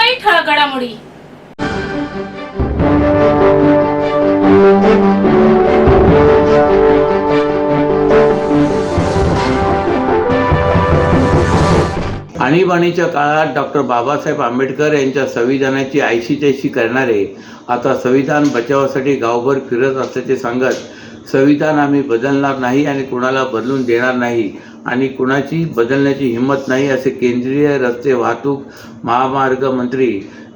काही ठळक घडामोडी. आणीबाणीच्या काळात डॉक्टर बाबासाहेब आंबेडकर यांच्या संविधानाची आयशीतैशी करणारे आता संविधान बचावासाठी गावभर फिरत असल्याचे सांगत संविधान आम्ही बदलणार नाही आणि कुणाला बदलून देणार नाही आणि कुणाची बदलण्याची हिंमत नाही असे केंद्रीय रस्ते वाहतूक महामार्ग मंत्री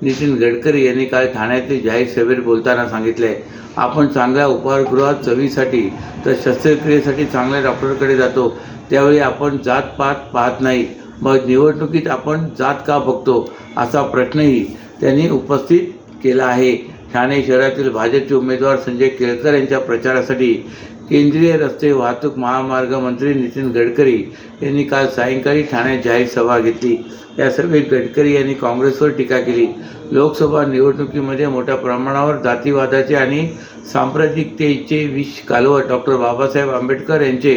नितीन गडकरी यांनी काल ठाण्यातील जाहीर सभेत बोलताना सांगितले. आपण चांगल्या उपहारगृहात चवीसाठी तर शस्त्रक्रियेसाठी चांगल्या डॉक्टरकडे जातो, त्यावेळी आपण जातपात पाहत नाही. मग निवडणुकीत आपण जात का बघतो असा प्रश्नही त्यांनी उपस्थित केला आहे. ठाणे शहरातील भाजपचे उमेदवार संजय केळकर यांच्या प्रचारासाठी केंद्रीय रस्ते वाहतूक महामार्ग मंत्री नितीन गडकरी यांनी काल सायंकाळी ठाण्यात जाहीर सभा घेतली. या सभेत गडकरी यांनी काँग्रेसवर टीका केली. लोकसभा निवडणुकीमध्ये मोठ्या प्रमाणावर जातीवादाचे आणि सांप्रदायिकतेचे विष कालवत डॉक्टर बाबासाहेब आंबेडकर यांचे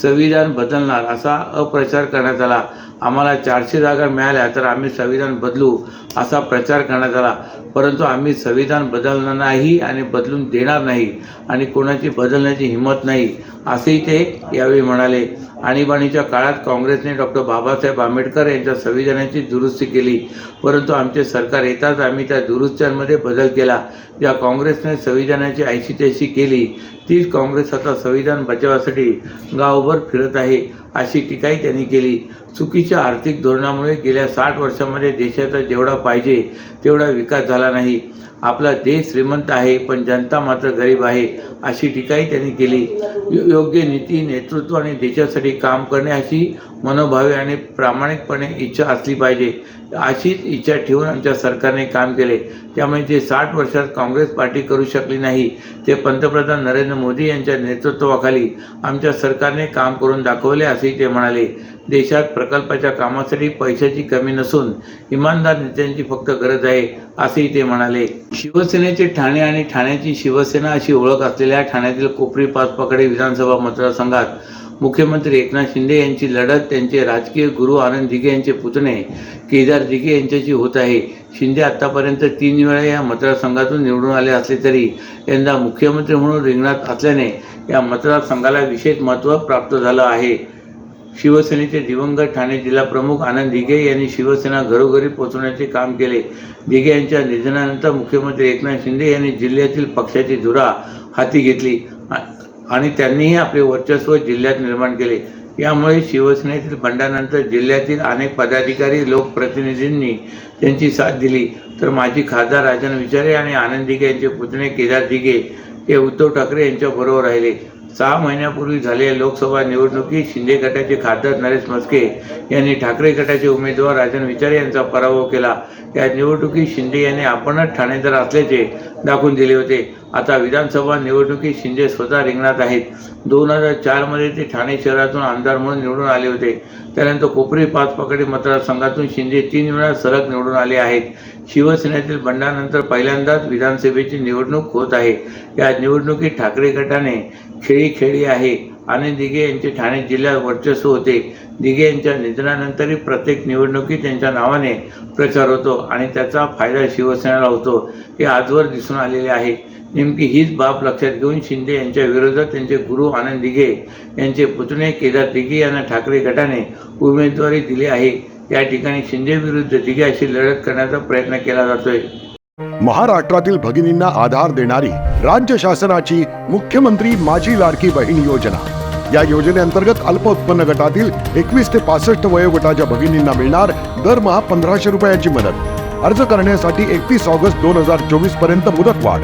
संविधान बदलणार असा अप्रचार करण्यात आला. आम्हाला 400 जागा मिळाल्या तर आम्ही संविधान बदलू असा प्रचार करण्यात आला, परंतु आम्ही संविधान बदलणार नाही आणि बदलून देणार नाही आणि कोणाची बदलण्याची हिंमत नाही असेही ते यावेळी म्हणाले. आणीबाणीच्या काळात काँग्रेसने डॉक्टर बाबासाहेब आंबेडकर यांच्या संविधानाची दुरुस्ती केली, परंतु आमचे सरकार येताच आम्ही त्या दुरुस्त्यांमध्ये बदल केला. ज्या काँग्रेसने संविधानाची आयशीतैशी केली तीच काँग्रेस आता संविधान बचावासाठी गावभर फिरत आहे अशी टीकाही त्यांनी केली. चुकीच्या आर्थिक धोरणामुळे गेल्या 60 वर्षांमध्ये देशाचा जेवढा पाहिजे तेवढा विकास झाला नाही. आपला देश श्रीमंत आहे पण जनता मात्र गरीब आहे अशी टीकाही त्यांनी केली. योग्य नीती, नेतृत्व आणि देशासाठी काम करणे अशी मनोभावे आणि प्रामाणिकपणे इच्छा असली पाहिजे. अशीच इच्छा ठेवून आमच्या सरकारने काम केले. त्यामुळे जे 60 वर्षात काँग्रेस पार्टी करू शकली नाही ते पंतप्रधान नरेंद्र मोदी यांच्या नेतृत्वाखाली आमच्या सरकारने काम करून दाखवले असेही ते म्हणाले. देशात प्रकल्पाच्या कामासाठी पैशाची कमी नसून इमानदार नेत्यांची फक्त गरज आहे असेही ते म्हणाले. शिवसेनेचे ठाणे आणि ठाण्याची शिवसेना अशी ओळख असलेल्या ठाण्यातील कोपरी पाचपाकडे विधानसभा मतदारसंघात मुख्यमंत्री एकनाथ शिंदे यांची लढत त्यांचे राजकीय गुरु आनंद दिघे यांचे पुतणे केदार दिघे यांच्याशी होत आहे. शिंदे आतापर्यंत 3 वेळा या मतदारसंघातून निवडून आले असले तरी यंदा मुख्यमंत्री म्हणून रिंगणात असल्याने या मतदारसंघाला विशेष महत्त्व प्राप्त झालं आहे. शिवसेनेचे दिवंगत ठाणे जिल्हा प्रमुख आनंद दिघे यांनी शिवसेना घरोघरी पोहोचवण्याचे काम केले. दिघे यांच्या निधनानंतर मुख्यमंत्री एकनाथ शिंदे यांनी जिल्ह्यातील पक्षाची धुरा हाती घेतली आणि त्यांनीही आपले वर्चस्व जिल्ह्यात निर्माण केले. यामुळे शिवसेनेतील बंडानंतर जिल्ह्यातील अनेक पदाधिकारी लोकप्रतिनिधींनी त्यांची साथ दिली, तर माजी खासदार राजन विचारे आणि आनंद दिघे यांचे पुतणे केदार दिघे हे उद्धव ठाकरे यांच्याबरोबर राहिले. 6 महिन्यापूर्वी झालेल्या लोकसभा निवडणुकीत शिंदे गटाचे खासदार नरेश म्हस्के यांनी ठाकरे गटाचे उमेदवार राजन विचारे यांचा पराभव केला. या निवडणुकीत शिंदे यांनी आपणच ठाणेदार असल्याचे दाखवून दिले होते. आता विधानसभा निवडणुकीत शिंदे स्वतः रिंगणात आहेत. 2004 मध्ये ते ठाणे शहरातून आमदार म्हणून निवडून आले होते. त्यानंतर कोपरी पाचपाकडी मतदारसंघातून शिंदे 3 वेळा सलग निवडून आले आहेत. शिवसेनेतील बंडानंतर पहिल्यांदाच विधानसभेची निवडणूक होत आहे. या निवडणुकीत ठाकरे गटाने खेळी खेळली आहे. आनंद दिघे यांचे ठाणे जिल्ह्यात वर्चस्व होते. दिघे यांच्या निधनानंतरही प्रत्येक निवडणुकीत त्यांच्या नावाने प्रचार होतो आणि त्याचा फायदा शिवसेनेला होतो हे आजवर दिसून आलेले आहे. नेमकी हीच बाब लक्षात घेऊन शिंदे यांच्या विरोधात त्यांचे गुरु आनंद दिघे यांचे पुतणे केदार दिघे यांना ठाकरे गटाने उमेदवारी दिली आहे. या ठिकाणी शिंदे विरुद्ध दिघे अशी लढत करण्याचा प्रयत्न केला जातोय. महाराष्ट्रातील भगिनींना आधार देणारी राज्य शासनाची मुख्यमंत्री माझी लाडकी बहीण योजना. या योजनेअंतर्गत अल्प उत्पन्न गटातील 21 ते 65 वयोगटाच्या भगिनींना मिळणार दरमहा 1500 रुपयांची मदत. अर्ज करण्यासाठी 31 ऑगस्ट 2024 पर्यंत मुदतवाढ.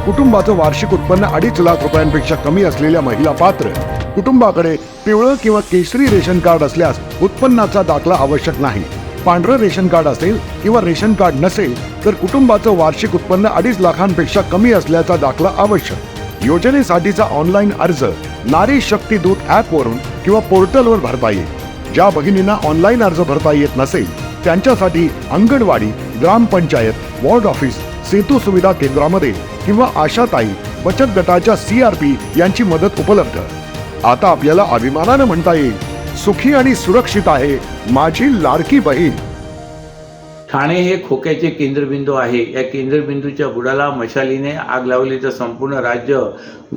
कुटुंबाचं वार्षिक उत्पन्न 2.5 लाख रुपयांपेक्षा कमी असलेल्या महिला पात्र. कुटुंबाकडे पिवळं किंवा केशरी रेशन कार्ड असल्यास उत्पन्नाचा दाखला आवश्यक नाही. पांढरं रेशन कार्ड असेल किंवा रेशन कार्ड नसेल तर कुटुंबाचं वार्षिक उत्पन्न 2.5 लाखांपेक्षा कमी असल्याचा दाखला आवश्यक. योजनेसाठीचा ऑनलाईन अर्ज नारी शक्ती दूत ॲपवरून किंवा पोर्टलवर भरता येईल. ज्या भगिनींना ऑनलाईन अर्ज भरता येत नसेल त्यांच्यासाठी अंगणवाडी, ग्रामपंचायत, वॉर्ड ऑफिस, सेतू सुविधा केंद्रामध्ये किंवा आशाताई बचत गटाच्या CRP यांची मदत उपलब्ध. आता आपल्याला अभिमानानं म्हणता येईल, सुखी आणि सुरक्षित आहे माझी लाडकी बहीण. ठाणे हे खोक्याचे केंद्रबिंदू आहे. या केंद्रबिंदूच्या बुडाला मशालीने आग लावली तर संपूर्ण राज्य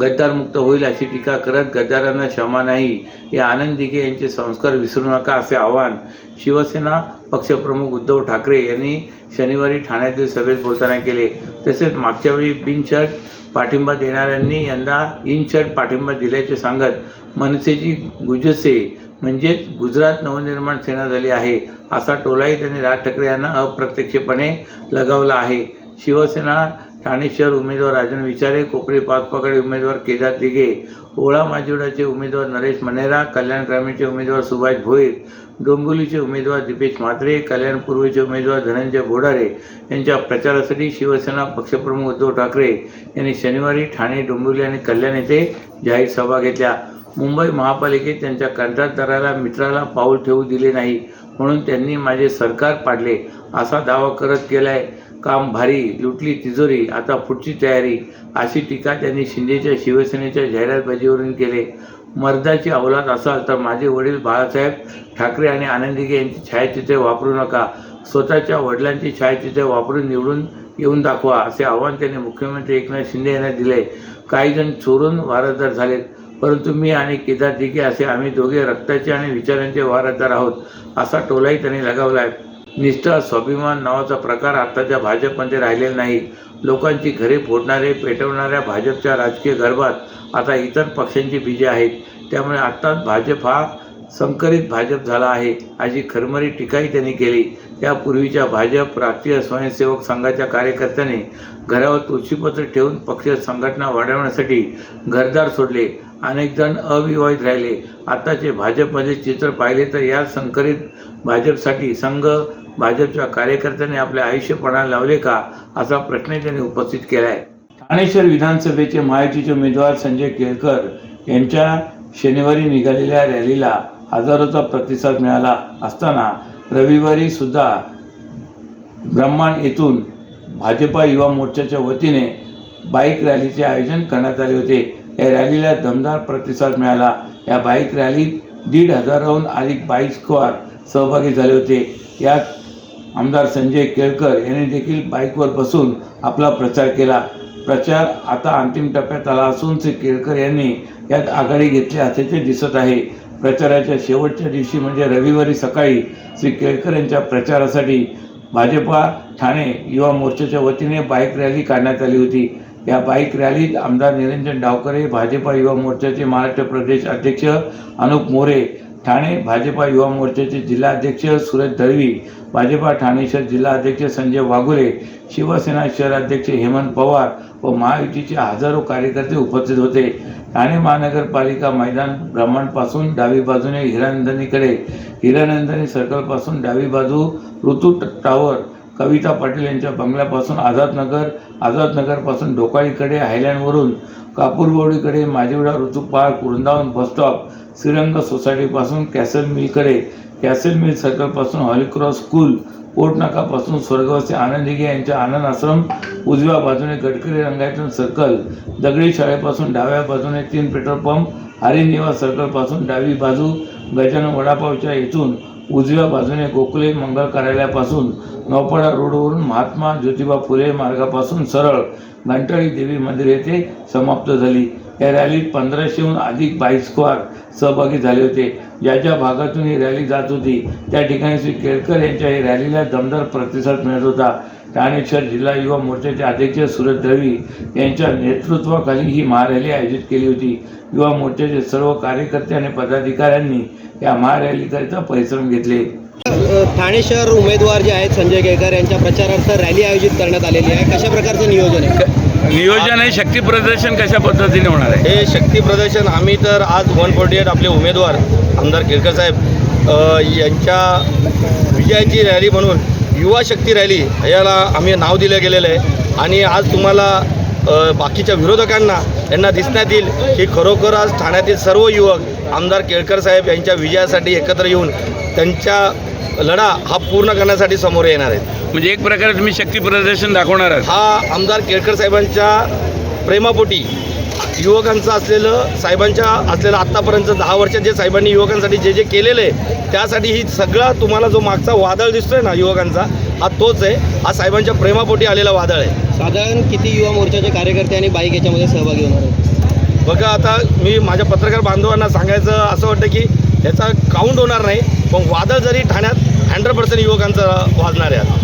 गद्दारमुक्त होईल अशी टीका करत गद्दारांना क्षमा नाही, या आनंद दिघे यांचे संस्कार विसरू नका असे आवाहन शिवसेना पक्षप्रमुख उद्धव ठाकरे यांनी शनिवारी ठाण्यातील सभेत बोलताना केले. तसेच मागच्या वेळी बिनशर्त पाठिंबा देणाऱ्यांनी यंदा इनशर्ट पाठिंबा दिल्याचे सांगत मनसेची गुजसे म्हणजेच गुजरात नवनिर्माण सेना झाली आहे असा टोलाही त्यांनी राज ठाकरे यांना अप्रत्यक्षपणे लगावला आहे. शिवसेना ठाणे शहर उमेदवार राजन विचारे, कोपरी पाचपकडे उमेदवार केदार दिघे, ओळा माजिवडाचे उमेदवार नरेश मनेरा, कल्याण ग्रामीणचे उमेदवार सुभाष भोईर, डोंबिवलीचे उमेदवार दीपेश म्हात्रे, कल्याण पूर्वेचे उमेदवार धनंजय बोडारे यांच्या प्रचारासाठी शिवसेना पक्षप्रमुख उद्धव ठाकरे यांनी शनिवारी ठाणे, डोंबिवली आणि कल्याण येथे जाहीर सभा घेतल्या. मुंबई महापालिकेत त्यांच्या कंत्राटदाराला मित्राला पाऊल ठेवू दिले नाही म्हणून त्यांनी माझे सरकार पाडले असा दावा करत केलाय. काम भारी, लुटली तिजोरी, आता पुढची तयारी अशी टीका त्यांनी शिंदेच्या शिवसेनेच्या जाहिरातबाजीवरून केले. मर्दाची अवलाद असाल तर माझे वडील बाळासाहेब ठाकरे आणि आनंद दिघे यांची छायाचित्रे वापरू नका, स्वतःच्या वडिलांची छायाचित्रे वापरून निवडून येऊन दाखवा असे आवाहन त्यांनी मुख्यमंत्री एकनाथ शिंदे यांना दिले. काही जण चोरून वारसदार झालेत, परंतु मी आणि केदार दिघे असे आम्ही दोघे रक्ताचे आणि विचारांचे वारसदार आहोत असा टोलाही त्यांनी लगावला आहे. निष्ठा, स्वाभिमान नावाचा प्रकार आत्ताच्या भाजपमध्ये राहिलेला नाही. लोकांची घरे फोडणारे, पेटवणाऱ्या भाजपच्या राजकीय गर्भात आता इतर पक्षांची बीजे आहेत. त्यामुळे आत्ताच भाजप हा संकरित भाजप झाला आहे अशी खरमरी टीकाही त्यांनी केली. यापूर्वीच्या भाजप राष्ट्रीय स्वयंसेवक संघाच्या कार्यकर्त्यांनी घरावर तुळशीपत्र ठेवून पक्ष संघटना वाढवण्यासाठी घरदार सोडले. अनेक जण अविवाहित राहिले. आताचे भाजपमध्ये चित्र पाहिले तर या संकरित भाजपसाठी संघ भाजपच्या कार्यकर्त्यांनी आपले आयुष्य पणाला लावले का असा प्रश्न त्यांनी उपस्थित केला आहे. ठाणे शहर विधानसभेचे महायुतीचे उमेदवार संजय केळकर यांच्या शनिवारी निघालेल्या रॅलीला हजारोचा प्रतिसाद मिळाला असताना रविवारी सुद्धा ब्रह्मांड येथून भाजपा युवा मोर्चाच्या वतीने बाईक रॅलीचे आयोजन करण्यात आले होते. या रॅलीला दमदार प्रतिसाद मिळाला. या बाईक रॅलीत 1,500हून अधिक बाईक स्क्वॉड सहभागी झाले होते. यात आमदार संजय केळकर यांनी देखील बाईकवर बसून आपला प्रचार केला. प्रचार आता अंतिम टप्प्यात आला असून श्री केळकर यांनी यात आघाडी घेतली असल्याचे दिसत आहे. प्रचाराच्या शेवटच्या दिवशी म्हणजे रविवारी सकाळी श्री केळकर यांच्या प्रचारासाठी भाजपा ठाणे युवा मोर्चाच्या वतीने बाईक रॅली काढण्यात आली होती. या बाईक रॅलीत आमदार निरंजन डावकरे, भाजपा युवा मोर्चाचे महाराष्ट्र प्रदेश अध्यक्ष अनुप मोरे, ठाणे भाजपा युवा मोर्चाचे जिल्हाध्यक्ष सुरेश दळवी, भाजपा ठाणे शहर जिल्हाध्यक्ष संजय वाघुले, शिवसेना शहराध्यक्ष हेमंत पवार व महायुतीचे हजारो कार्यकर्ते उपस्थित होते. ठाणे महानगरपालिका मैदान ब्रह्मांडपासून डावी बाजूने हिरानंदिनीकडे, हिरानंदिनी सर्कलपासून डावी बाजू ऋतू टावर, कविता पाटील यांच्या बंगल्यापासून आझादनगरपासून ढोकाळीकडे, हायलँडवरून कापूरबोडीकडे, माजिवडा ऋतू पार्क, वृंदावन बसस्टॉप, श्रीरंग सोसायटीपासून कॅसल मिलकडे, कॅसल मिल सर्कलपासून हॉलीक्रॉस स्कूल, पोर्टनाकापासून स्वर्गवासी आनंद दिघे यांच्या आनंद आश्रम, उजव्या बाजूने गडकरी रंगायतन सर्कल, दगडी शाळेपासून डाव्या बाजूने 3 पेट्रोल पंप, हरिनिवास सर्कलपासून डावी बाजू, गजानन वडापावच्या येथून उजव्या बाजूने गोखले मंगल कार्यालयापासून नौपाडा रोडवरून महात्मा ज्योतिबा फुले मार्गापासून सरळ घंटाळी देवी मंदिर येथे समाप्त झाली. या रॅलीत 1500हून अधिक बाईक स्क्वॉड सहभागी झाले होते. ज्या भागातून ही रॅली जात होती त्या ठिकाणी श्री केळकर यांच्या या रॅलीला दमदार प्रतिसाद मिळत होता. ठाणे शहर जिल्हा युवा मोर्चाचे अध्यक्ष सुरेश दळवी यांच्या नेतृत्वाखाली ही महारॅली आयोजित केली होती. युवा मोर्चाचे सर्व कार्यकर्ते आणि पदाधिकाऱ्यांनी या महारॅलीकरिता परिश्रम घेतले. ठाणे शहर उमेदवार जे आहेत संजय केळकर यांच्या प्रचारार्थ रॅली आयोजित करण्यात आलेली आहे. कशा प्रकारचं नियोजन आहे? नियोजन आहे. शक्ती प्रदर्शन कशा पद्धतीने होणार आहे? हे शक्ती प्रदर्शन आम्ही तर आज 148 आपले उमेदवार आमदार केळकर साहेब यांच्या विजयाची रॅली म्हणून युवा शक्ती रॅली याला आम्ही नाव दिलं गेलेलं आहे. आणि आज तुम्हाला बाकीच्या विरोधकांना यांना दिसण्यात येईल की खरोखर आज ठाण्यातील सर्व युवक आमदार केळकर साहेब यांच्या विजयासाठी एकत्र येऊन त्यांच्या लढा हा पूर्ण करण्यासाठी समोर येणार आहेत. म्हणजे एक प्रकारे तुम्ही शक्ती प्रदर्शन दाखवणार आहात. हा आमदार केळकर साहेबांच्या प्रेमापोटी युवकांचं असलेलं साहेबांच्या असलेलं आत्तापर्यंत 10 वर्षात जे साहेबांनी युवकांसाठी जे जे केलेलं आहे त्यासाठी ही सगळा तुम्हाला जो मागचा वादळ दिसतोय ना युवकांचा, हा तोच आहे. हा साहेबांच्या प्रेमापोटी आलेला वादळ आहे. साधारण किती युवा मोर्चाचे कार्यकर्ते आणि बाईक याच्यामध्ये सहभागी होणार आहेत? बघा, आता मी माझ्या पत्रकार बांधवांना सांगायचं असं वाटतं की याचा काउंट होणार नाही, पण वादळ जरी ठाण्यात 100% युवकांचं वाजणार आहे.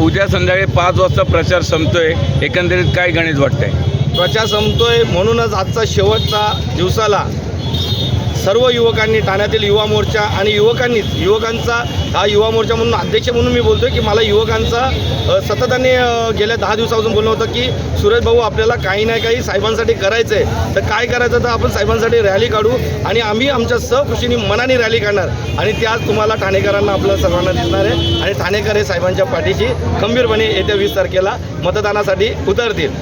उद्या संध्याकाळी 5 वाजता प्रचार संपतोय. एकंदरीत काय गणित वाटतंय? प्रचार संपतोय म्हणूनच आजचा शेवटचा दिवसाला सर्व युवकांनी, ठाण्यातील युवा मोर्चा आणि युवकांचा हा युवा मोर्चा म्हणून अध्यक्ष म्हणून मी बोलतोय की मला युवकांचा सतताने गेल्या 10 दिवसापासून बोलणं होतं की सुरेश भाऊ आपल्याला काही नाही काही साहेबांसाठी करायचं आहे. तर काय करायचं, तर आपण साहेबांसाठी रॅली काढू आणि आम्ही आमच्या सहखुशीने मनाने रॅली काढणार आणि ते आज तुम्हाला ठाणेकरांना आपल्या सर्वांना दिसणार आहे. आणि ठाणेकर हे साहेबांच्या पाठीशी खंबीरपणे येत्या 20 तारखेला मतदानासाठी उतरतील.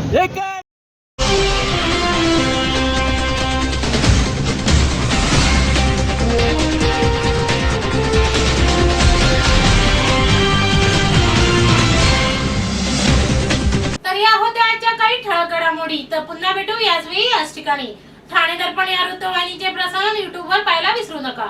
तर या होत्या आजच्या काही ठळक घडामोडी. तर पुन्हा भेटू याच वेळी याच ठिकाणी. ठाणे दर्पण या वृत्तवाहिनीचे प्रसारण YouTube वर पाहायला विसरू नका.